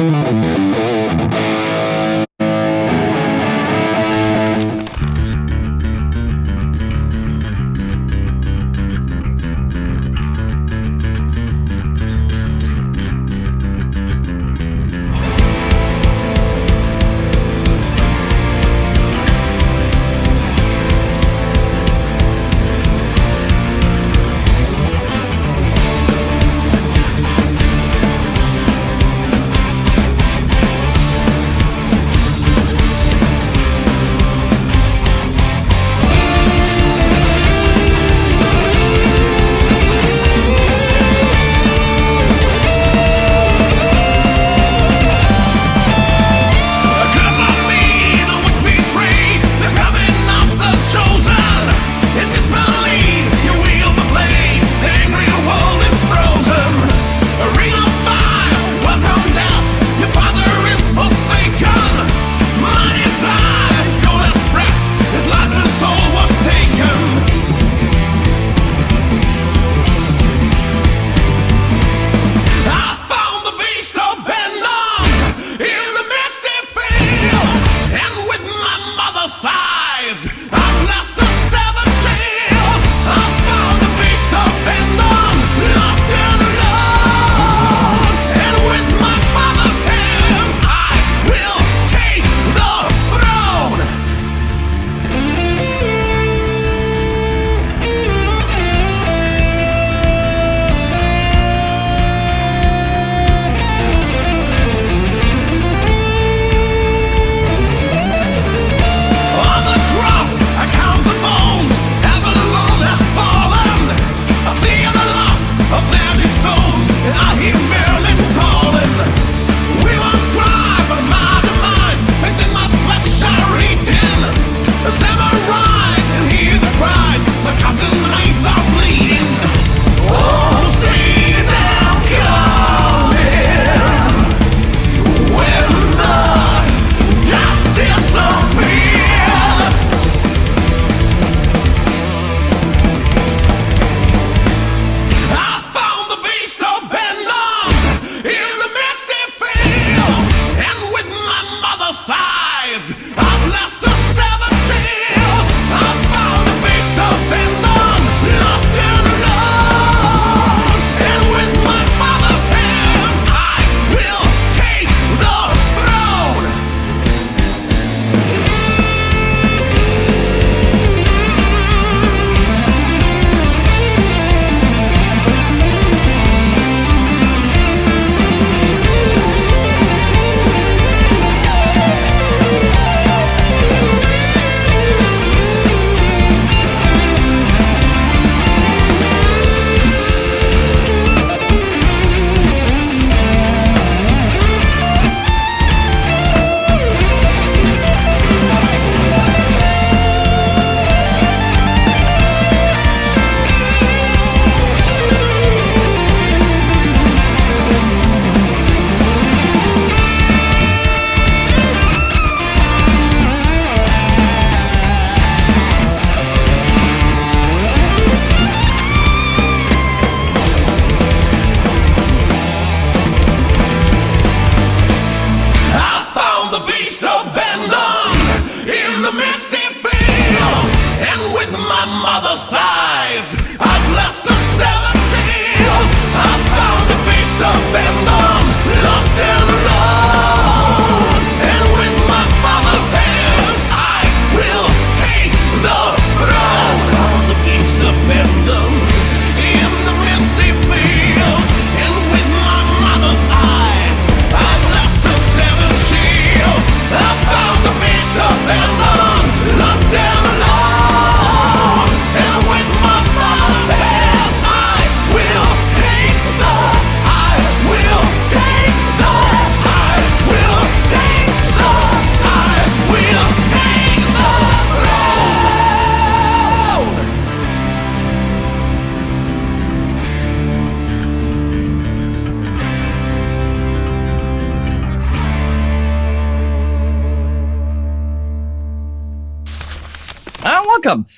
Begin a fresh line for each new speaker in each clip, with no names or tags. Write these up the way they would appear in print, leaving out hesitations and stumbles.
Welcome.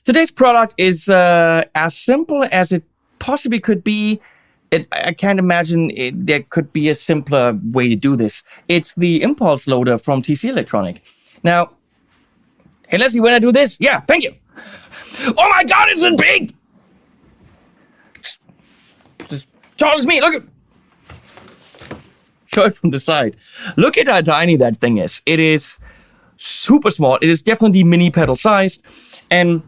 Today's product is as simple as it possibly could be. I can't imagine there could be a simpler way to do this. It's the impulse loader from TC Electronic. Now, hey Leslie, when I do this, yeah, thank you. Oh my God, it's so big! Just Charles, me, look at. Show it from the side. Look at how tiny that thing is. It is super small. It is definitely mini pedal sized, and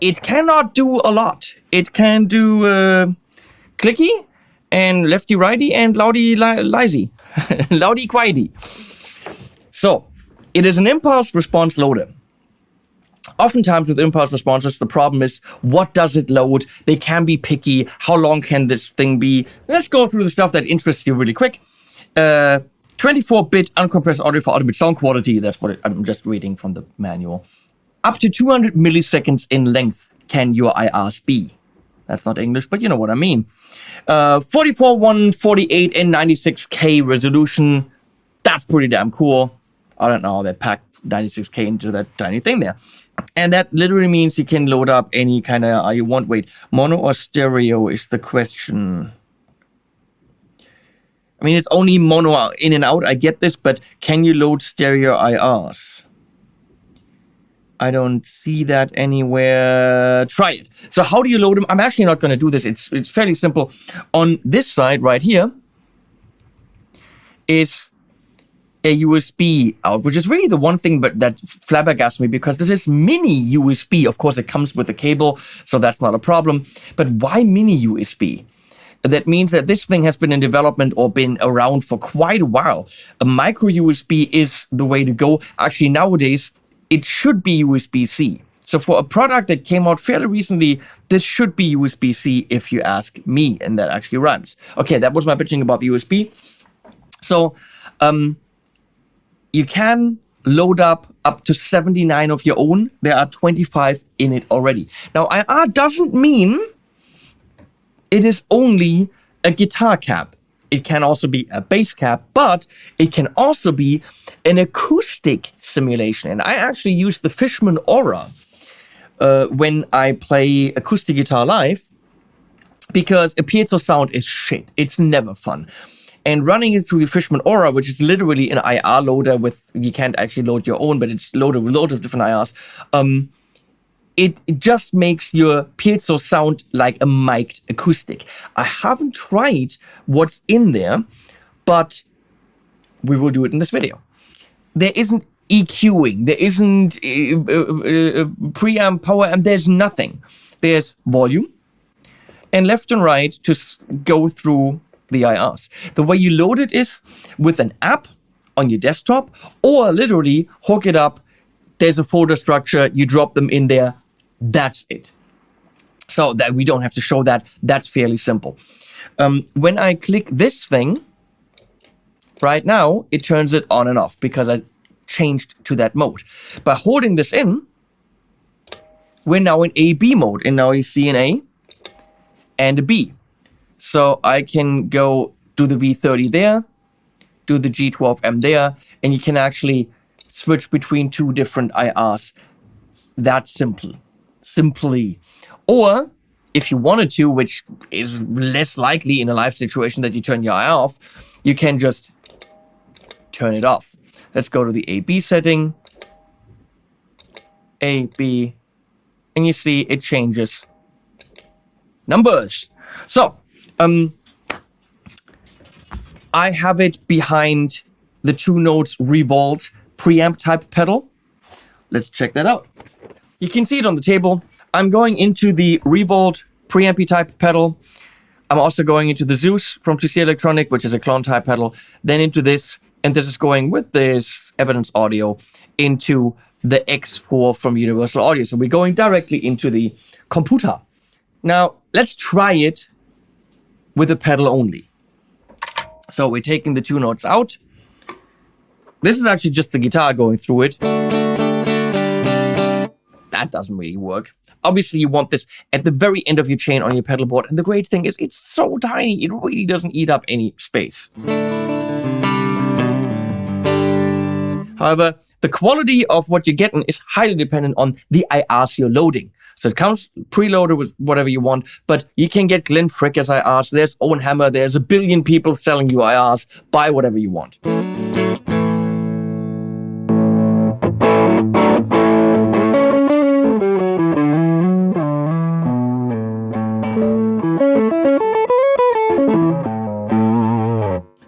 it cannot do a lot. It can do clicky and lefty righty and loudy lazy, loudy quiety. So it is an impulse response loader. Oftentimes with impulse responses, the problem is, what does it load? They can be picky. How long can this thing be? Let's go through the stuff that interests you really quick. 24-bit uncompressed audio for ultimate sound quality. That's what I'm just reading from the manual. Up to 200 milliseconds in length can your IRs be. That's not English, but you know what I mean. 44, 148, and 96K resolution. That's pretty damn cool. I don't know, they packed 96K into that tiny thing there. And that literally means you can load up any kind of you want. Wait, mono or stereo is the question. I mean, it's only mono in and out. I get this, but can you load stereo IRs? I don't see that anywhere. Try it. So how do you load them? I'm actually not going to do this. It's fairly simple. On this side right here is a USB out, which is really the one thing but that flabbergasted me, because this is mini USB. Of course, it comes with a cable, so that's not a problem. But why mini USB? That means that this thing has been in development or been around for quite a while. A micro USB is the way to go. Actually, nowadays, it should be USB-C. So for a product that came out fairly recently, this should be USB-C if you ask me, and that actually rhymes. Okay, that was my bitching about the USB. So you can load up to 79 of your own. There are 25 in it already. Now, IR doesn't mean it is only a guitar cab. It can also be a bass cab, but it can also be an acoustic simulation. And I actually use the Fishman Aura when I play acoustic guitar live, because a piezo sound is shit. It's never fun. And running it through the Fishman Aura, which is literally an IR loader with, you can't actually load your own, but it's loaded with loads of different IRs. It just makes your piezo sound like a mic'd acoustic. I haven't tried what's in there, but we will do it in this video. There isn't EQing, there isn't preamp, power amp, there's nothing. There's volume and left and right to go through the IRs. The way you load it is with an app on your desktop, or literally hook it up. There's a folder structure, you drop them in there. That's it. So that we don't have to show that. That's fairly simple. When I click this thing, right now, it turns it on and off because I changed to that mode. By holding this in, we're now in A-B mode. And now you see an A and a B. So I can go do the V30 there, do the G12M there, and you can actually switch between two different IRs. That simply. Or if you wanted to, which is less likely in a live situation that you turn your IR off, you can just turn it off. Let's go to the A-B setting, A-B, and you see it changes numbers. So, I have it behind the 2 notes revolt preamp type pedal. Let's check that out. You can see it on the table. I'm going into the revolt preampy type pedal. I'm also going into the Zeus from TC Electronic, which is a clone type pedal. Then into this, and this is going with this Evidence Audio into the X4 from Universal Audio. So we're going directly into the computer. Now, let's try it with a pedal only. So we're taking the 2 notes out. This is actually just the guitar going through it. That doesn't really work. Obviously, you want this at the very end of your chain on your pedal board. And the great thing is it's so tiny, it really doesn't eat up any space. However, the quality of what you're getting is highly dependent on the IRs you're loading. So it comes preloaded with whatever you want, but you can get Glenn Fricker's IRs. There's Owen Hammer. There's a billion people selling you IRs. Buy whatever you want.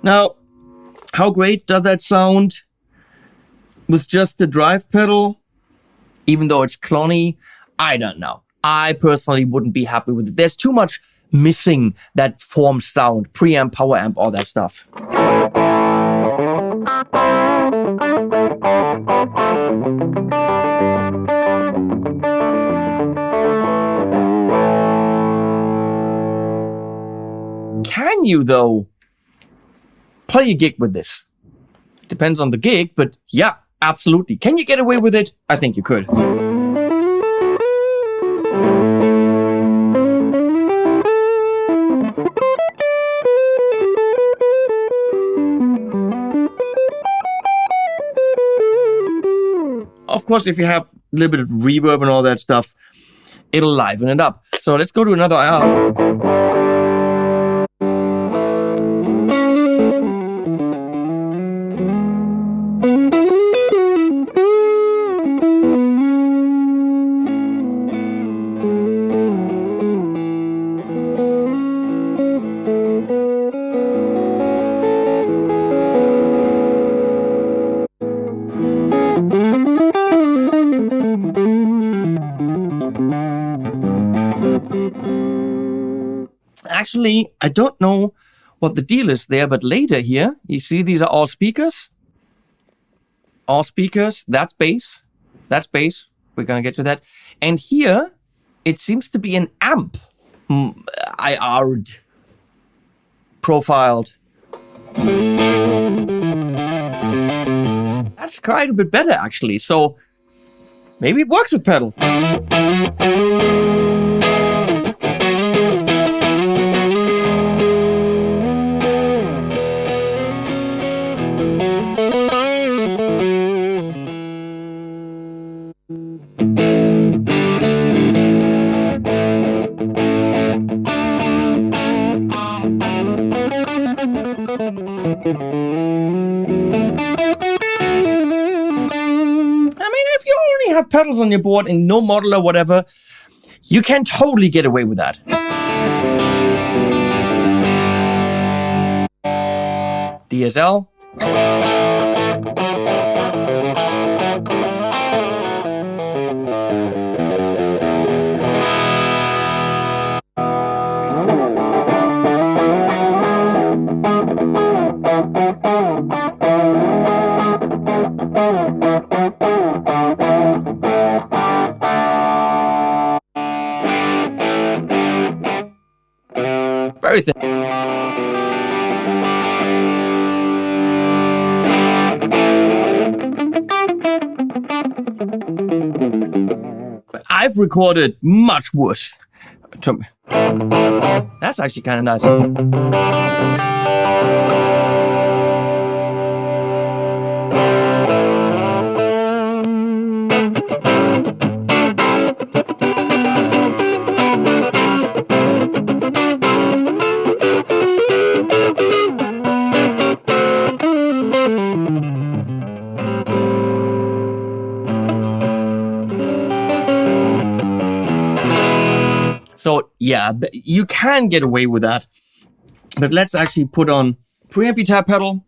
Now, how great does that sound with just the drive pedal? Even though it's cloney, I don't know. I personally wouldn't be happy with it. There's too much missing that form sound, preamp, power amp, all that stuff. Can you, though, play a gig with this? Depends on the gig, but yeah, absolutely. Can you get away with it? I think you could. Of course, if you have a little bit of reverb and all that stuff, it'll liven it up. So let's go to another IR. Actually, I don't know what the deal is there, but later here, you see these are all speakers. All speakers, that's bass. That's bass. We're going to get to that. And here, it seems to be an amp. IR'd. Profiled. That's quite a bit better, actually. So, maybe it works with pedals. Have pedals on your board and no model or whatever, you can totally get away with that. DSL. Very thin. But I've recorded much worse. That's actually kind of nice. So yeah, you can get away with that. But let's actually put on preamp tap pedal.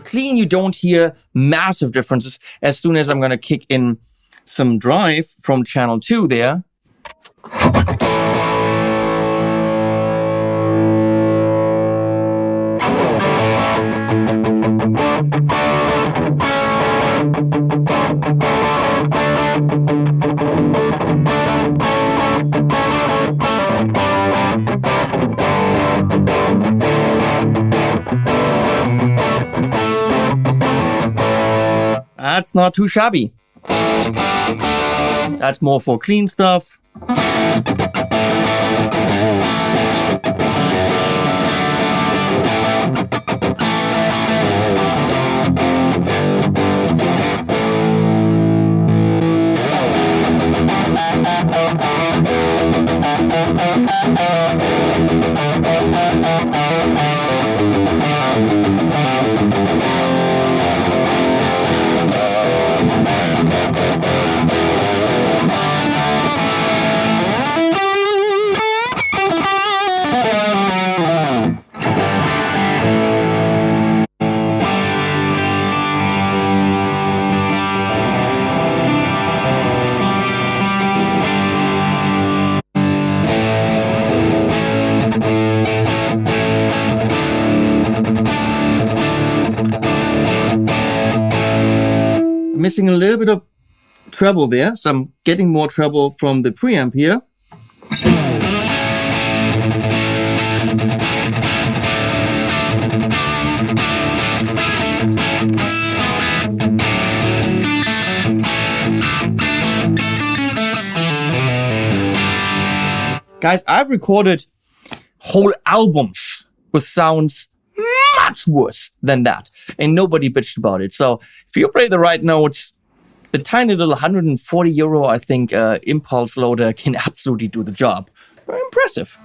Clean, you don't hear massive differences. As soon as I'm going to kick in some drive from channel 2 there. That's not too shabby. That's more for clean stuff. Missing a little bit of treble there, so I'm getting more treble from the preamp here. Guys, I've recorded whole albums with sounds much worse than that, and nobody bitched about it. So if you play the right notes, the tiny little €140, I think, impulse loader can absolutely do the job. Very impressive.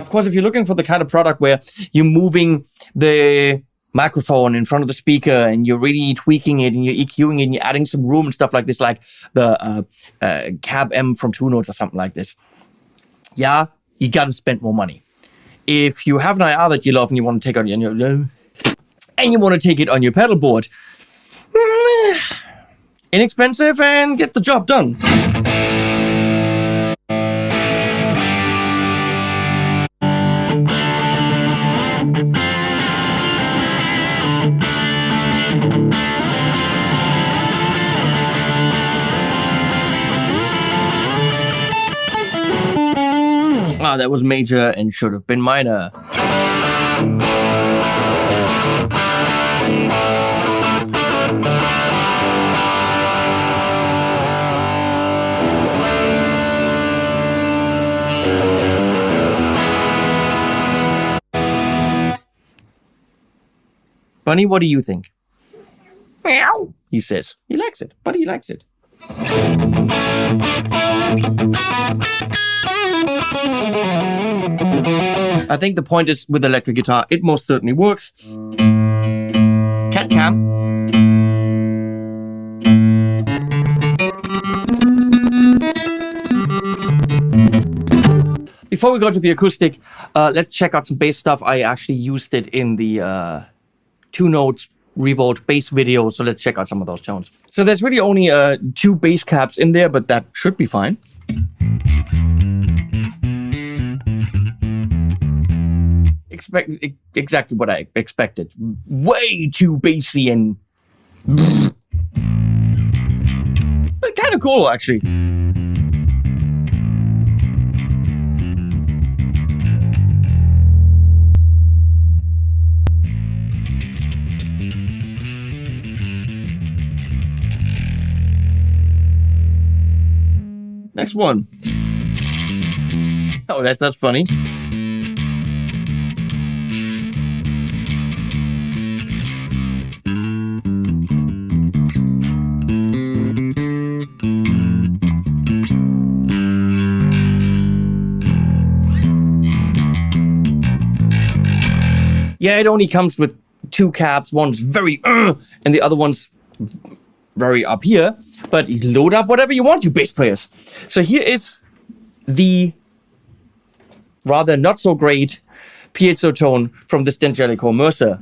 Of course, if you're looking for the kind of product where you're moving the microphone in front of the speaker and you're really tweaking it and you're EQing it and you're adding some room and stuff like this, like the Cab M from Two Notes or something like this, yeah, you got to spend more money. If you have an IR that you love and you want to take on your and you want to take it on your pedal board, inexpensive and get the job done. Ah, that was major and should have been minor. Bunny, what do you think? Meow, he says. He likes it. Buddy likes it. I think the point is with electric guitar, it most certainly works. Cat cam. Before we go to the acoustic, let's check out some bass stuff. I actually used it in the Two Notes Revolt bass video, so let's check out some of those tones. So there's really only 2 bass caps in there, but that should be fine. Exactly what I expected. Way too bassy and but kind of cool, actually. Next one. Oh, that's funny. Yeah, it only comes with 2 cabs. One's very and the other one's very up here. But you load up whatever you want, you bass players. So here is the rather not so great piezo tone from this D'Angelico Mercer.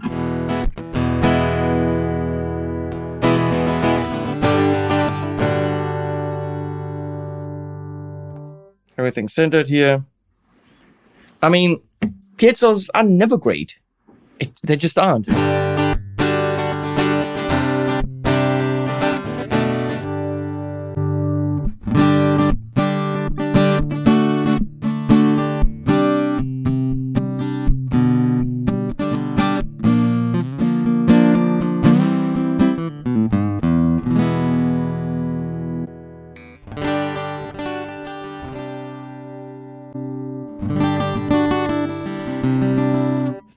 Everything centered here. I mean, piezos are never great. They just aren't.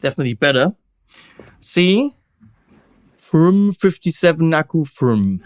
definitely better. See? From 57 Akku from.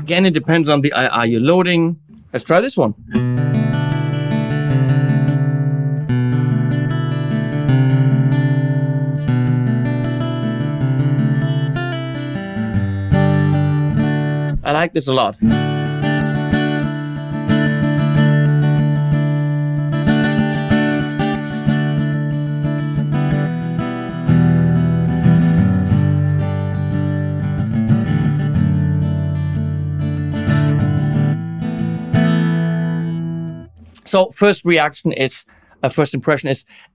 Again, it depends on the IR you're loading. Let's try this one. I like this a lot. So first impression is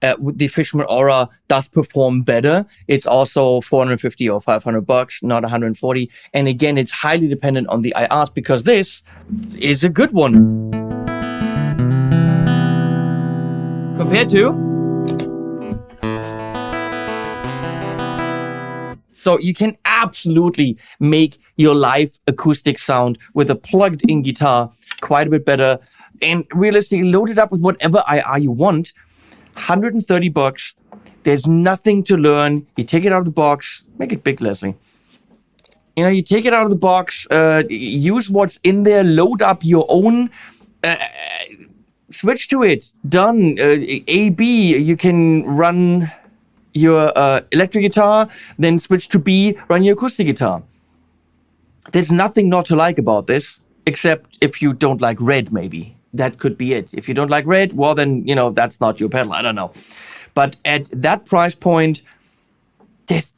the Fishman Aura does perform better. It's also $450 or $500, not $140. And again, it's highly dependent on the IRs because this is a good one. Compared to. So you can absolutely make your live acoustic sound with a plugged-in guitar quite a bit better. And realistically, load it up with whatever IR you want. $130. There's nothing to learn. You take it out of the box. Make it big, Leslie. You know, you take it out of the box. Use what's in there. Load up your own. Switch to it. Done. A/B. You can run your electric guitar, then switch to B, run your acoustic guitar. There's nothing not to like about this, except if you don't like red, maybe. That could be it. If you don't like red, well then, you know, that's not your pedal. I don't know. But at that price point, there's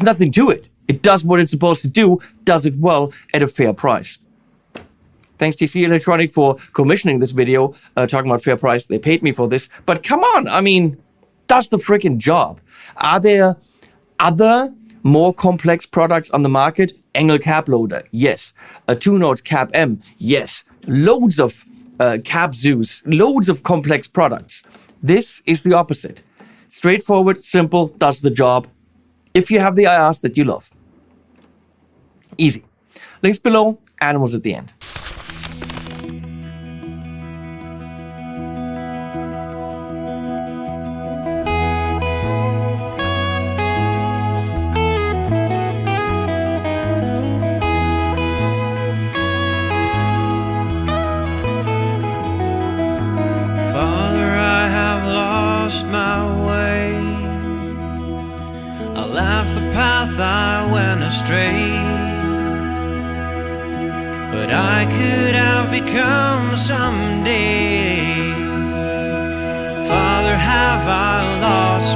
nothing to it. It does what it's supposed to do, does it well at a fair price. Thanks TC Electronic for commissioning this video, talking about fair price. They paid me for this. But come on, I mean, does the freaking job. Are there other more complex products on the market? Angle cab loader, yes. A 2-note cab M, yes. Loads of cab Zeus, loads of complex products. This is the opposite. Straightforward, simple, does the job. If you have the IRs that you love. Easy. Links below, animals at the end.
I went astray, but I could have become someday. Father, have I lost